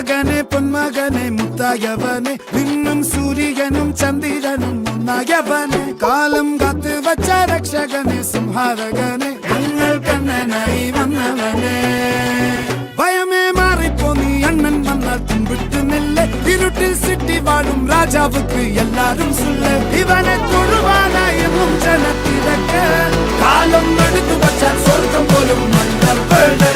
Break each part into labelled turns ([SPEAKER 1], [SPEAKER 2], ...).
[SPEAKER 1] മകനെ പൊന്മകനെ മുത്തായവനെ നിന്നും സൂര്യനും ചന്ദ്രനും ഒന്നായവനെ കാലം കാത്ത് വച്ച രക്ഷകനെ സംഹാരകനെ ഞങ്ങൾ കണ്ണനായി വന്നവനെ ഭയമേ മാറിപ്പോ നീ അണ്ണൻ വന്നാൽ തുമ്പിട്ട് നെല്ല് ഇരുട്ടിൽ സിറ്റി വാഴും രാജാവുക്ക് എല്ലാരും സുല്ല് ഇവനെ തൊഴുവാനായി എന്നും ജനത്തിരക്ക് കാലം എടുത്തു വച്ചാൽ സ്വർഗം പോലും മണ്ണപ്പേട്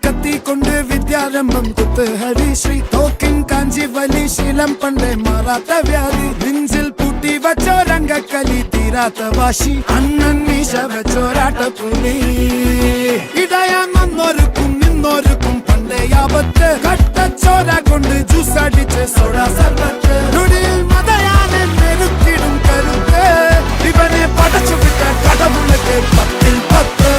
[SPEAKER 1] കത്തിക്കൊണ്ട് വിദ്യാരംഭം കുത്ത് ഹരിശ്രീ തോക്കിൻ കാഞ്ചി വലി ശീലം പണ്ടേ മാറാത്ത വ്യാധി നെഞ്ചിൽ പൂട്ടി വച്ചോരംഗക്കലി തീരാത്ത വാശി അണ്ണൻ മീശ വെച്ചോരാട്ട പുലി ഇടയാൻ വന്നോർക്കും നിന്നോർക്കും പണ്ടേ ആപത്ത് കട്ടച്ചോര കൊണ്ട് ജ്യൂസ് അടിച്ച് സോഡ സർബത്ത് നൊടിയിൽ മതയാനെ മെരുക്കിടും കരുത്ത് ഇവനെ പടച്ചു വിട്ട കടവുള്ളക്ക് 10-10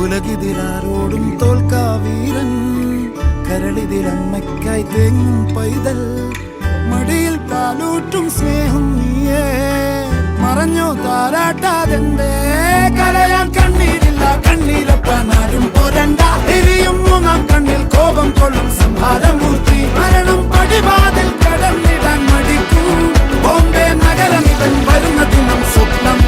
[SPEAKER 1] ഉലകിതിലാരോടും തോൽക്കാവീരൻ കരളിതിലമ്മയ്ക്കായി തേങ്ങും പൈതൽ മടിയിൽ പാലൂട്ടും സ്നേഹം നീയേ മറഞ്ഞോ താരാട്ടാതെന്തേ കരയാൻ കണ്ണീരില്ല കണ്ണീരപ്പാനാരും പോരണ്ട എരിയും മൂന്നാം കണ്ണിൽ കോപം കൊള്ളും സംഹാരമൂർത്തി മരണം പടിവാതിൽ കടന്നിടാൻ മടിക്കും ബോംബെ നഗരം ഇവൻ വരുന്ന ദിനം സ്വപ്നം